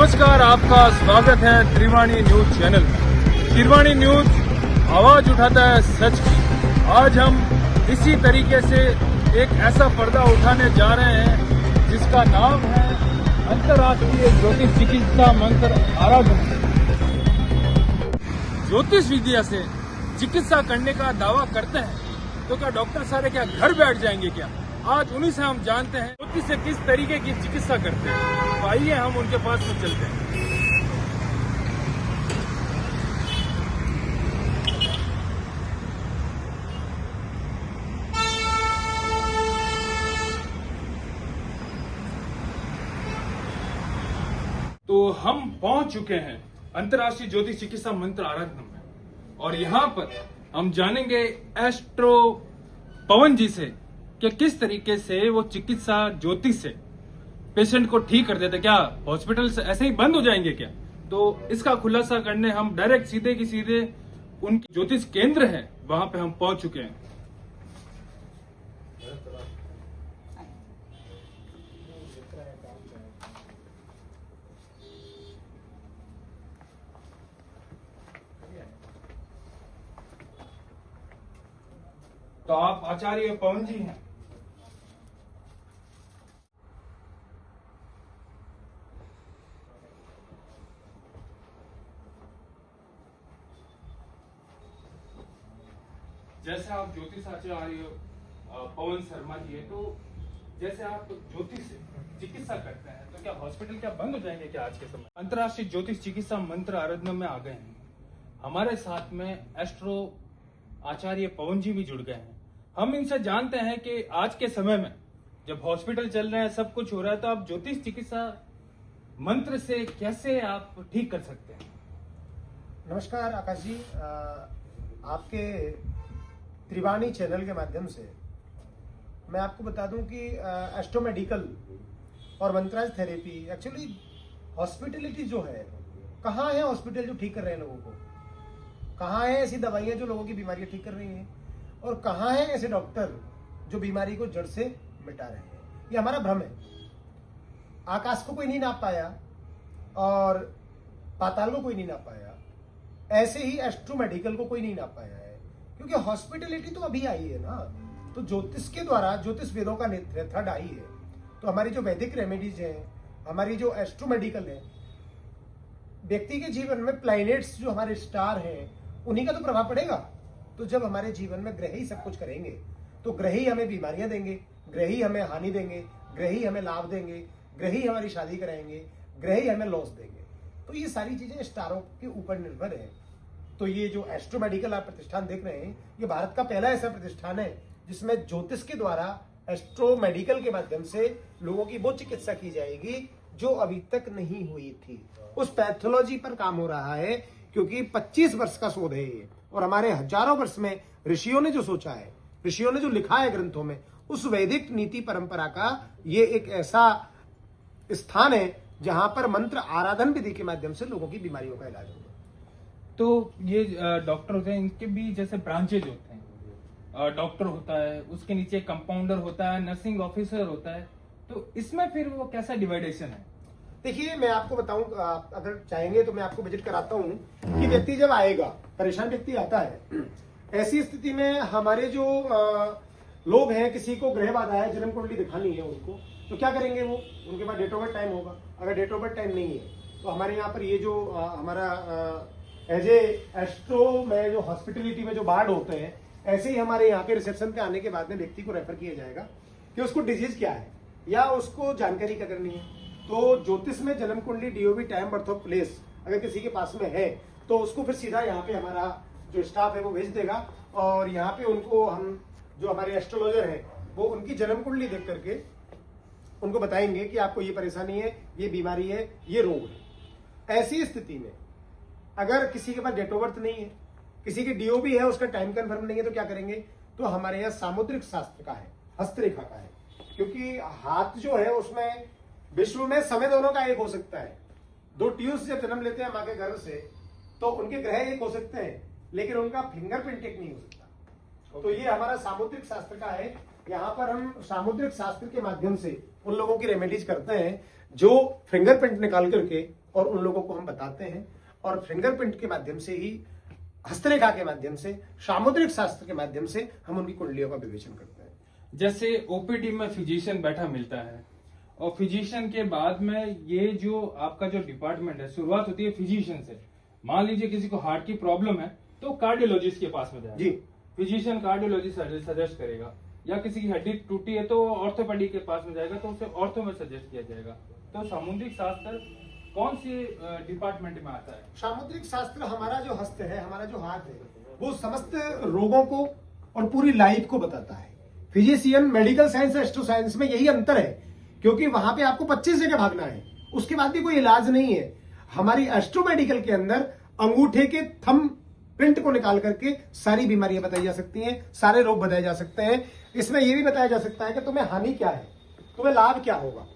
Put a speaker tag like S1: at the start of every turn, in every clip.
S1: नमस्कार, आपका स्वागत है त्रिवाणी न्यूज चैनल में। त्रिवाणी न्यूज आवाज उठाता है सच की। आज हम इसी तरीके से एक ऐसा पर्दा उठाने जा रहे हैं जिसका नाम है अंतर्राष्ट्रीय ज्योतिष चिकित्सा मंत्र आराधना। ज्योतिष विद्या से चिकित्सा करने का दावा करते हैं तो क्या डॉक्टर सारे क्या घर बैठ जाएंगे क्या? आज उन्हीं से हम जानते हैं ज्योतिष से किस तरीके की चिकित्सा करते हैं। तो आइए हम उनके पास में चलते हैं। तो हम पहुंच चुके हैं अंतर्राष्ट्रीय ज्योतिष चिकित्सा मंत्र आराधना में, और यहाँ पर हम जानेंगे एस्ट्रो पवन जी से कि किस तरीके से वो चिकित्सा ज्योतिष से पेशेंट को ठीक कर देते। क्या हॉस्पिटल से ऐसे ही बंद हो जाएंगे क्या? तो इसका खुलासा करने हम डायरेक्ट सीधे की सीधे उनके ज्योतिष केंद्र है वहां पे हम पहुंच चुके हैं। तो आप आचार्य पवन जी हैं? जैसे आप ज्योतिष आचार्य पवन शर्मा जी है, तो जैसे आप ज्योतिष से चिकित्सा करते हैं तो क्या हॉस्पिटल क्या बंद हो जाएंगे क्या आज के समय? अंतर्राष्ट्रीय ज्योतिष चिकित्सा मंत्र आराधना में आ गए हैं। हमारे साथ में एस्ट्रो आचार्य पवन जी भी जुड़ गए हैं। हम इनसे जानते हैं कि आज के समय में जब हॉस्पिटल चल रहे हैं, सब कुछ हो रहा है, तो आप ज्योतिष चिकित्सा मंत्र से कैसे आप ठीक कर सकते हैं?
S2: नमस्कार आकाश जी, आपके त्रिवाणी चैनल के माध्यम से मैं आपको बता दूं कि एस्ट्रो मेडिकल और मंत्राज थेरेपी एक्चुअली हॉस्पिटलिटी जो है, कहाँ है हॉस्पिटल जो ठीक कर रहे हैं लोगों को? कहाँ है ऐसी दवाइयाँ जो लोगों की बीमारियाँ ठीक कर रही हैं? और कहाँ है ऐसे डॉक्टर जो बीमारी को जड़ से मिटा रहे हैं? ये हमारा भ्रम है। आकाश को कोई नहीं नाप पाया और पाताल को कोई नहीं नाप पाया, ऐसे ही एस्ट्रो मेडिकल को कोई नहीं नाप पाया है, क्योंकि हॉस्पिटलिटी तो अभी आई है ना। तो ज्योतिष के द्वारा ज्योतिष वेदों का मेथड आई है। तो हमारी जो वैदिक रेमेडीज है, हमारी जो एस्ट्रो मेडिकल है, व्यक्ति के जीवन में प्लैनेट्स जो हमारे स्टार हैं उन्हीं का तो प्रभाव पड़ेगा। तो जब हमारे जीवन में ग्रह ही सब कुछ करेंगे तो ग्रह ही हमें बीमारियां देंगे, ग्रह ही हमें हानि देंगे, ग्रह ही हमें लाभ देंगे, ग्रह ही हमारी शादी कराएंगे, ग्रह ही हमें लॉस देंगे। तो ये सारी चीजें स्टारों के ऊपर निर्भर है। तो ये जो एस्ट्रो मेडिकल आप प्रतिष्ठान देख रहे हैं, ये भारत का पहला ऐसा प्रतिष्ठान है जिसमें ज्योतिष के द्वारा एस्ट्रो मेडिकल के माध्यम से लोगों की वो चिकित्सा की जाएगी जो अभी तक नहीं हुई थी। उस पैथोलॉजी पर काम हो रहा है, क्योंकि 25 वर्ष का शोध है ये, और हमारे हजारों वर्ष में ऋषियों ने जो सोचा है, ऋषियों ने जो लिखा है ग्रंथों में, उस वैदिक नीति परंपरा का ये एक ऐसा स्थान है जहां पर मंत्र आराधन विधि के माध्यम से लोगों की बीमारियों का इलाज होगा।
S1: तो ये डॉक्टर होते हैं, इनके भी जैसे ब्रांचेज होते हैं। डॉक्टर होता है, उसके नीचे कंपाउंडर होता है, नर्सिंग ऑफिसर होता है, तो इसमें फिर वो कैसा डिवाइडेशन है?
S2: देखिए, मैं आपको बताऊं, अगर चाहेंगे तो मैं आपको विजिट कराता हूं कि व्यक्ति जब आएगा, परेशान व्यक्ति आता है, ऐसी स्थिति में हमारे जो लोग हैं, किसी को ग्रह बाधा है, जन्म कुंडली दिखानी है उनको, तो क्या करेंगे? वो उनके पास डेट ऑफ बर्थ टाइम होगा। अगर डेट ऑफ बर्थ टाइम नहीं है तो हमारे यहाँ पर ये जो हमारा एज ए एस्ट्रो में जो हॉस्पिटलिटी में जो वार्ड होते हैं, ऐसे ही हमारे यहाँ पे रिसेप्शन पे आने के बाद में व्यक्ति को रेफर किया जाएगा कि उसको डिजीज क्या है या उसको जानकारी क्या करनी है। तो ज्योतिष में जन्म कुंडली, DOB, time, birth of place अगर किसी के पास में है तो उसको फिर सीधा यहाँ पे हमारा जो स्टाफ है वो भेज देगा, और यहाँ पे उनको हम जो हमारे एस्ट्रोलॉजर है वो उनकी जन्म कुंडली देख करके उनको बताएंगे कि आपको ये परेशानी है, ये बीमारी है, ये रोग है। ऐसी स्थिति में अगर किसी के पास डेट ऑफ बर्थ नहीं है, किसी की डीओबी है, उसका टाइम कन्फर्म नहीं है, तो क्या करेंगे? तो हमारे यहाँ सामुद्रिक शास्त्र का है, हस्तरेखा का है, क्योंकि हाथ जो है उसमें विश्व में समय दोनों का एक हो सकता है। दो ट्यून्स जब जन्म लेते हैं माँ के गर्भ से, तो उनके ग्रह एक हो सकते हैं, लेकिन उनका फिंगरप्रिंट एक नहीं हो सकता। तो ये हमारा सामुद्रिक शास्त्र का है। यहाँ पर हम सामुद्रिक शास्त्र के माध्यम से उन लोगों की रेमेडीज करते हैं जो फिंगरप्रिंट निकाल करके और उन लोगों को हम बताते हैं, और फिंगरप्रिंट के माध्यम से ही, हस्तरेखा के माध्यम से, सामुद्रिक शास्त्र के माध्यम से हम उनकी कुंडलियों का विवेचन करते हैं।
S1: जैसे ओपीडी में फिजिशियन बैठा मिलता है, और फिजिशियन के बाद में ये जो आपका जो डिपार्टमेंट है, शुरुआत होती है फिजिशियन से। मान लीजिए किसी को हार्ट की प्रॉब्लम है तो कार्डियोलॉजिस्ट के पास में जाएगा
S2: जी,
S1: फिजिशियन कार्डियोलॉजिस्ट सजेस्ट करेगा, या किसी की हड्डी टूटी है तो ऑर्थोपेडिक के पास में जाएगा तो उसे ऑर्थो में सजेस्ट किया जाएगा। तो सामुद्रिक शास्त्र कौन सी डिपार्टमेंट में आता है?
S2: सामुद्रिक शास्त्र हमारा जो हस्त है, हमारा जो हाथ है, वो समस्त रोगों को और पूरी लाइफ को बताता है। Physician, medical science, astro science में यही अंतर है, क्योंकि वहां पे आपको 25 जगह भागना है, उसके बाद भी कोई इलाज नहीं है। हमारी एस्ट्रो मेडिकल के अंदर अंगूठे के थंब प्रिंट को निकाल करके सारी बीमारियां बताई जा सकती हैं, सारे रोग बताए जा सकते हैं। इसमें यह भी बताया जा सकता है कि तुम्हें हानि क्या है, तुम्हें लाभ क्या होगा।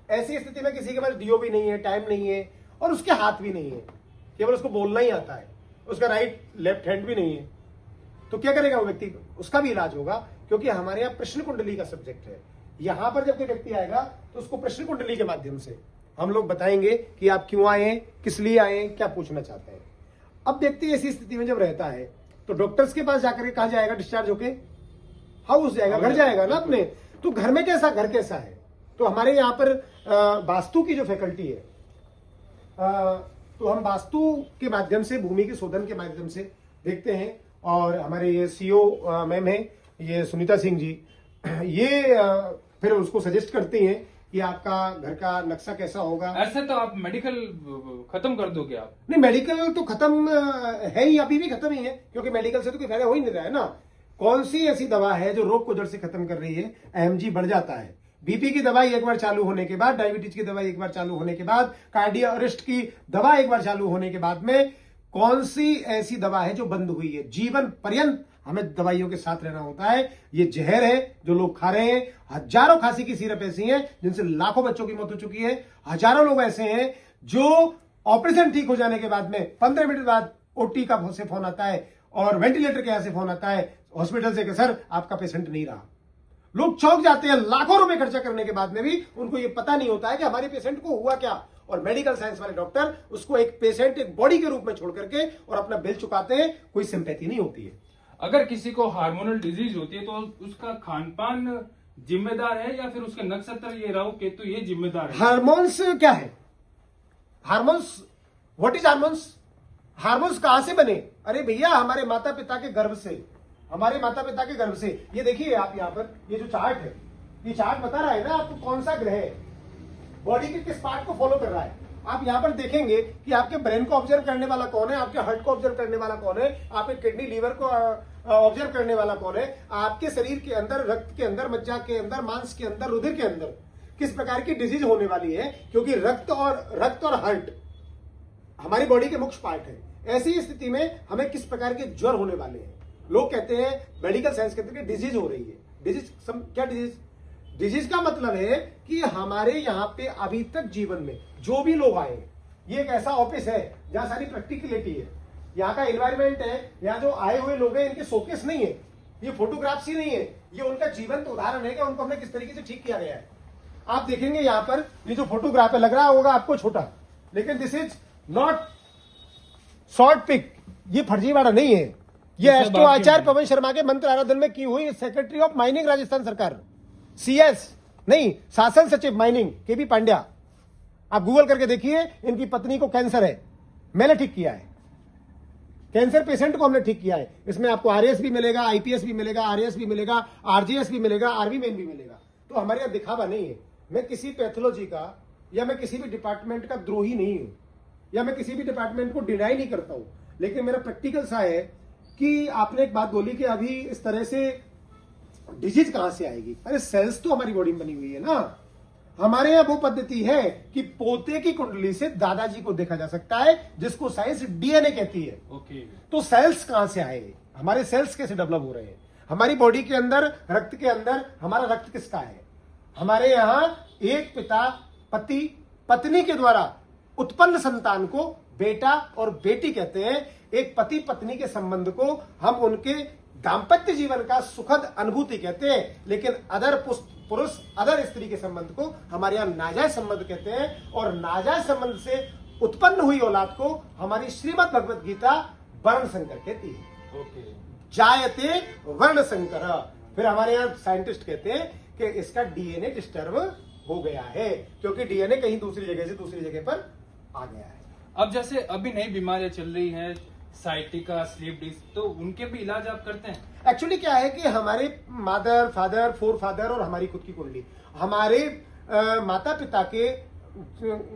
S2: ऐसी स्थिति में किसी के पास डीओ भी नहीं है, टाइम नहीं है, और उसके हाथ भी नहीं है, केवल उसको बोलना ही आता है, उसका राइट लेफ्ट हैंड भी नहीं है, तो क्या करेगा वो व्यक्ति? उसका भी इलाज होगा, क्योंकि हमारे यहाँ प्रश्न कुंडली का सब्जेक्ट है। यहां पर जब कोई व्यक्ति आएगा तो उसको प्रश्न कुंडली के माध्यम से हम लोग बताएंगे कि आप क्यों आए, किस लिए आए, क्या पूछना चाहते हैं। अब व्यक्ति ऐसी स्थिति में जब रहता है तो डॉक्टर्स के पास जाकर के कहां जाएगा? डिस्चार्ज होके हाउस जाएगा, घर जाएगा ना अपने। तो घर में कैसा, घर कैसा है? तो हमारे यहाँ पर वास्तु की जो फैकल्टी है, तो हम वास्तु के माध्यम से, भूमि के शोधन के माध्यम से देखते हैं। और हमारे ये सीओ मैम है, ये सुनीता सिंह जी, ये फिर उसको सजेस्ट करती हैं कि आपका घर का नक्शा कैसा होगा।
S1: ऐसे तो आप मेडिकल खत्म कर दोगे आप?
S2: नहीं, मेडिकल तो खत्म है ही, अभी भी खत्म ही है, क्योंकि मेडिकल से तो कोई फायदा हो ही नहीं रहा है ना। कौन सी ऐसी दवा है जो रोग को जड़ से खत्म कर रही है? एमजी बढ़ जाता है। बीपी की दवाई एक बार चालू होने के बाद, डायबिटीज की दवाई एक बार चालू होने के बाद, कार्डियो अरेस्ट की दवा एक बार चालू होने के बाद में कौन सी ऐसी दवा है जो बंद हुई है? जीवन पर्यंत हमें दवाइयों के साथ रहना होता है। ये जहर है जो लोग खा रहे हैं। हजारों खांसी की सिरप ऐसी हैं जिनसे लाखों बच्चों की मौत हो चुकी है। हजारों लोग ऐसे हैं जो ऑपरेशन ठीक हो जाने के बाद में 15 मिनट बाद ओटी का से फोन आता है और वेंटिलेटर के यहां से फोन आता है हॉस्पिटल से कि सर आपका पेशेंट नहीं रहा। लोग चौंक जाते हैं, लाखों रुपए खर्चा करने के बाद में भी उनको ये पता नहीं होता है कि हमारे पेशेंट को हुआ क्या। और मेडिकल साइंस वाले डॉक्टर उसको एक पेशेंट, एक बॉडी के रूप में छोड़ करके और अपना बिल चुकाते हैं, कोई सिंपैथी नहीं होती है।
S1: अगर किसी को हार्मोनल डिजीज होती है तो उसका खान पान जिम्मेदार है, या फिर उसके नक्षत्र, ये राहु केतु, ये जिम्मेदार है?
S2: हार्मोन्स क्या है? Hormones, what is hormones? Hormones कहां से बने? अरे भैया, हमारे माता पिता के गर्भ से, हमारे माता पिता के गर्भ से। ये देखिए आप यहाँ पर, ये जो चार्ट है, ये चार्ट बता रहा है ना आपको कौन सा ग्रह बॉडी के किस पार्ट को फॉलो कर रहा है। आप यहाँ पर देखेंगे कि आपके ब्रेन को ऑब्जर्व करने वाला कौन है, आपके हार्ट को ऑब्जर्व करने वाला कौन है, आपके किडनी लीवर को ऑब्जर्व करने वाला कौन है, आपके शरीर के अंदर, रक्त के अंदर, मज्जा के अंदर, मांस के अंदर, रुधिर के अंदर किस प्रकार की डिजीज होने वाली है, क्योंकि रक्त और हार्ट हमारी बॉडी के मुख्य पार्ट है। ऐसी स्थिति में हमें किस प्रकार के ज्वर होने वाले हैं। लोग कहते हैं, मेडिकल साइंस कहते हैं कि डिजीज हो रही है। डिजीज क्या? डिजीज का मतलब है कि हमारे यहाँ पे अभी तक जीवन में जो भी लोग आए, ये एक ऐसा ऑफिस है जहां सारी प्रैक्टिकलिटी है, यहाँ का एनवायरमेंट है, यहाँ जो आए हुए लोग हैं इनके शोकेस नहीं है, ये फोटोग्राफ्स ही नहीं है, ये उनका जीवंत उदाहरण है कि उनको हमने किस तरीके से ठीक किया गया है। आप देखेंगे यहाँ पर ये जो फोटोग्राफ है, लग रहा होगा आपको छोटा, लेकिन this is not short pick, ये फर्जीवाड़ा नहीं है। ये एस्ट्रो आचार्य पवन शर्मा के मंत्र आराधन में की हुई सेक्रेटरी ऑफ माइनिंग राजस्थान सरकार, सीएस नहीं, शासन सचिव माइनिंग केबी पांड्या। आप गूगल करके देखिए, इनकी पत्नी को कैंसर है, मैंने ठीक किया है। कैंसर पेशेंट को हमने ठीक किया है। इसमें आपको आरएस भी मिलेगा, आईपीएस भी मिलेगा, आरएस भी मिलेगा, आरजीएस भी मिलेगा, आर्मी मैन भी मिलेगा। तो हमारे यहाँ दिखावा नहीं है। मैं किसी पैथोलॉजी का या मैं किसी भी डिपार्टमेंट का द्रोही नहीं हूं, या मैं किसी भी डिपार्टमेंट को डिनाई नहीं करता हूं, लेकिन मेरा प्रैक्टिकल सा है कि आपने एक बात बोली कि अभी इस तरह से डिजीज कहां से आएगी। अरे सेल्स तो हमारी बॉडी में बनी हुई है ना। हमारे यहाँ वो पद्धति है कि पोते की कुंडली से दादाजी को देखा जा सकता है, जिसको साइंस डीएनए कहती है।
S1: ओके।
S2: तो सेल्स कहां से आए, हमारे सेल्स कैसे डेवलप हो रहे हैं, हमारी बॉडी के अंदर, रक्त के अंदर हमारा रक्त किसका है। हमारे यहाँ एक पिता, पति, पत्नी के द्वारा उत्पन्न संतान को बेटा और बेटी कहते हैं। एक पति पत्नी के संबंध को हम उनके दाम्पत्य जीवन का सुखद अनुभूति कहते हैं। लेकिन अदर पुरुष अदर स्त्री के संबंध को हमारे यहाँ नाजायज संबंध कहते हैं। और नाजायज संबंध से उत्पन्न हुई औलाद को हमारी श्रीमद् भगवत गीता वर्ण संकर कहती है।
S1: ओके।
S2: जायते वर्ण संकर। फिर हमारे यहाँ साइंटिस्ट कहते हैं कि इसका डीएनए डिस्टर्ब हो गया है, क्योंकि डीएनए कहीं दूसरी जगह से दूसरी जगह पर आ गया है।
S1: अब जैसे अभी नई बीमारियां चल रही हैं, साइटिका, स्लीप डिस्क, तो उनके भी इलाज आप करते हैं?
S2: एक्चुअली क्या है कि हमारे मदर फादर फोर फादर और हमारी खुद की कुंडली, हमारे माता पिता के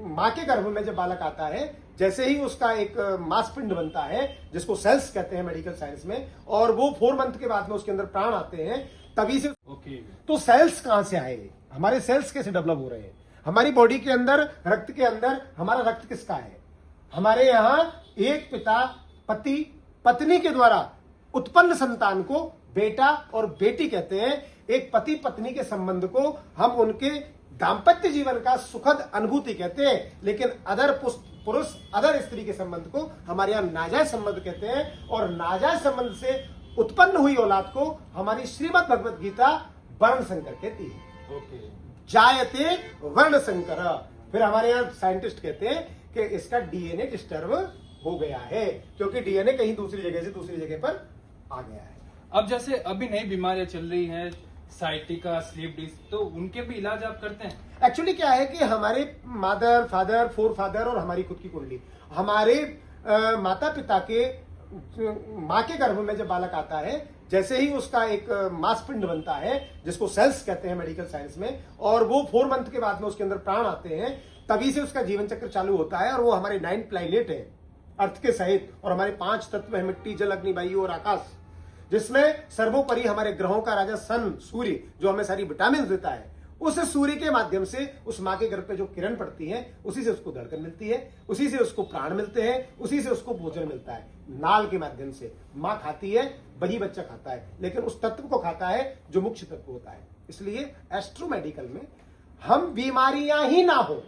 S2: माँ के गर्भ में जब बालक आता है, जैसे ही उसका एक मांसपिंड बनता है जिसको सेल्स कहते हैं मेडिकल साइंस में, और वो 4 मंथ के बाद में उसके अंदर प्राण आते हैं, तभी से
S1: ओके।
S2: तो सेल्स कहां से आए, हमारे सेल्स कैसे डेवलप हो रहे हैं, हमारी बॉडी के अंदर रक्त के अंदर हमारा रक्त किसका है? हमारे यहाँ एक पिता पति पत्नी के द्वारा उत्पन्न संतान को बेटा और बेटी कहते हैं। एक पति पत्नी के संबंध को हम उनके दाम्पत्य जीवन का सुखद अनुभूति कहते हैं, लेकिन अदर पुरुष अदर स्त्री के संबंध को हमारे यहाँ नाजायज संबंध कहते हैं। और नाजायज संबंध से उत्पन्न हुई औलाद को हमारी श्रीमद् भगवत गीता वर्ण संकर कहती है।
S1: ओके।
S2: जायते वर्ण संकर। फिर हमारे यहाँ साइंटिस्ट कहते हैं कि इसका डीएनए डिस्टर्ब हो गया है, क्योंकि डीएनए कहीं दूसरी जगह से दूसरी जगह पर आ गया है।
S1: अब जैसे अभी नई बीमारियां चल रही हैं, साइटिका, स्लीप डिस्क, तो उनके भी इलाज आप करते हैं?
S2: एक्चुअली क्या है कि हमारे मदर फादर फोर फादर और हमारी खुद की कुंडली, हमारे माता पिता के माँ के गर्भ में जब बालक आता है, जैसे ही उसका एक मांसपिंड बनता है जिसको सेल्स कहते हैं मेडिकल साइंस में, और वो 4 मंथ के बाद में उसके अंदर प्राण आते हैं, तभी से उसका जीवन चक्र चालू होता है। और वो हमारे 9 प्लैनेट है अर्थ के सहित, और हमारे 5 तत्व है, मिट्टी जल अग्नि वायु और आकाश, जिसमें सर्वोपरि हमारे ग्रहों का राजा सन सूर्य जो हमें सारी विटामिन देता है, उस सूर्य के माध्यम से उस माँ के गर्भ पे जो किरण पड़ती है, उसी से उसको धड़कन मिलती है, उसी से उसको प्राण मिलते हैं, उसी से उसको भोजन मिलता है। नाल के माध्यम से माँ खाती है, वही बच्चा खाता है, लेकिन उस तत्व को खाता है जो मुख्य तत्व होता है। इसलिए एस्ट्रो मेडिकल में हम बीमारियां ही ना हो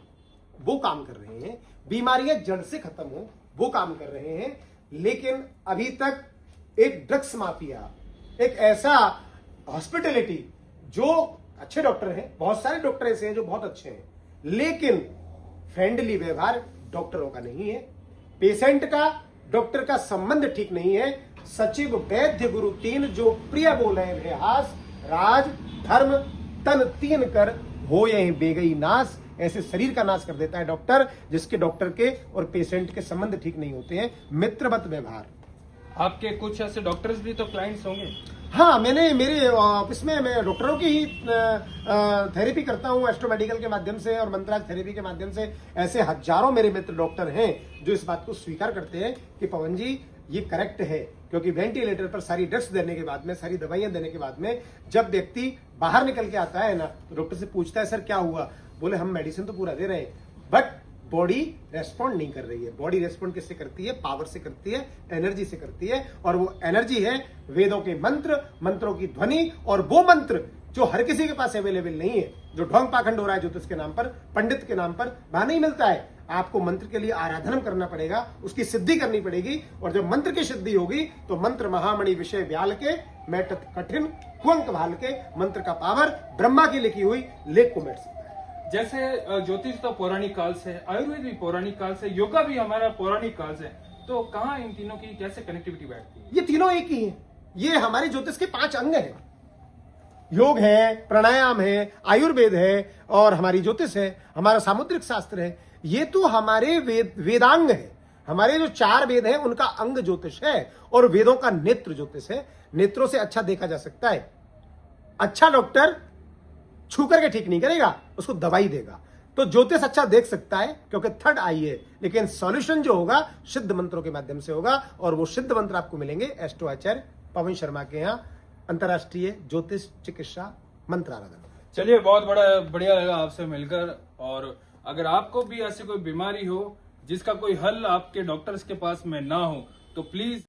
S2: वो काम कर रहे हैं, बीमारियां जड़ से खत्म हो वो काम कर रहे हैं। लेकिन अभी तक एक ड्रग्स माफिया, एक ऐसा हॉस्पिटलिटी, जो अच्छे डॉक्टर हैं, बहुत सारे डॉक्टर ऐसे हैं जो बहुत अच्छे हैं, लेकिन फ्रेंडली व्यवहार डॉक्टरों का नहीं है, पेशेंट का डॉक्टर का संबंध ठीक नहीं है। सचिव वैद्य गुरु 3 जो प्रिय बोले हास, राज धर्म तन 3 कर हो यही बेगई नाश। ऐसे शरीर का नाश कर देता है डॉक्टर, जिसके डॉक्टर के और पेशेंट के संबंध ठीक नहीं होते हैं। मित्रवत व्यवहार।
S1: आपके कुछ ऐसे डॉक्टर्स भी तो क्लाइंट्स होंगे?
S2: हाँ, मैंने मेरे ऑफिस में मैं डॉक्टरों की ही थेरेपी करता हूँ एस्ट्रो मेडिकल के माध्यम से और मंत्राज थेरेपी के माध्यम से। ऐसे हजारों मेरे मित्र डॉक्टर हैं जो इस बात को स्वीकार करते हैं कि पवन जी ये करेक्ट है, क्योंकि वेंटिलेटर पर सारी ड्रग्स देने के बाद में, सारी दवाइयां देने के बाद में, जब व्यक्ति बाहर निकल के आता है ना, तो डॉक्टर से पूछता है सर क्या हुआ? बोले हम मेडिसिन तो पूरा दे रहे हैं, बट बॉडी रेस्पॉन्ड नहीं कर रही है। बॉडी रेस्पॉन्ड किससे करती है? पावर से करती है, एनर्जी से करती है। और वो एनर्जी है वेदों के मंत्र, मंत्रों की ध्वनि, और वो मंत्र जो हर किसी के पास अवेलेबल नहीं है, जो ढोंग पाखंड हो रहा है ज्योतिष के नाम पर, पंडित के नाम पर, वहां नहीं मिलता है। आपको मंत्र के लिए आराधना करना पड़ेगा, उसकी सिद्धि करनी पड़ेगी, और जब मंत्र की सिद्धि होगी तो मंत्र महामणि विषय ब्याल के मैटत कठिन कुंक भाल के, मंत्र का पावर ब्रह्मा की लिखी हुई लेख को मिट सकता है।
S1: जैसे ज्योतिष तो पौराणिक काल से है, आयुर्वेद भी पौराणिक काल से, योगा भी हमारा पौराणिक काल से, तो कहाँ इन तीनों की कैसे कनेक्टिविटी बैठती है?
S2: ये तीनों एक ही हैं। ये हमारे ज्योतिष के 5 अंग हैं। योग है, प्राणायाम है, आयुर्वेद है, और हमारी ज्योतिष है, हमारा सामुद्रिक शास्त्र है। ये तो हमारे वेदांग है। हमारे जो 4 वेद हैं उनका अंग ज्योतिष है, और वेदों का नेत्र ज्योतिष है। नेत्रों से अच्छा देखा जा सकता है। अच्छा डॉक्टर छू करके ठीक नहीं करेगा, उसको दवाई देगा। तो ज्योतिष अच्छा देख सकता है क्योंकि 3rd आई है, लेकिन सॉल्यूशन जो होगा सिद्ध मंत्रों के माध्यम से होगा, और वो सिद्ध मंत्र आपको मिलेंगे एस्ट्रो आचार्य पवन शर्मा के यहाँ, अंतर्राष्ट्रीय ज्योतिष चिकित्सा मंत्र आराधना।
S1: चलिए, बहुत बढ़िया लगा आपसे मिलकर। और अगर आपको भी ऐसी कोई बीमारी हो जिसका कोई हल आपके डॉक्टर्स के पास में ना हो, तो प्लीज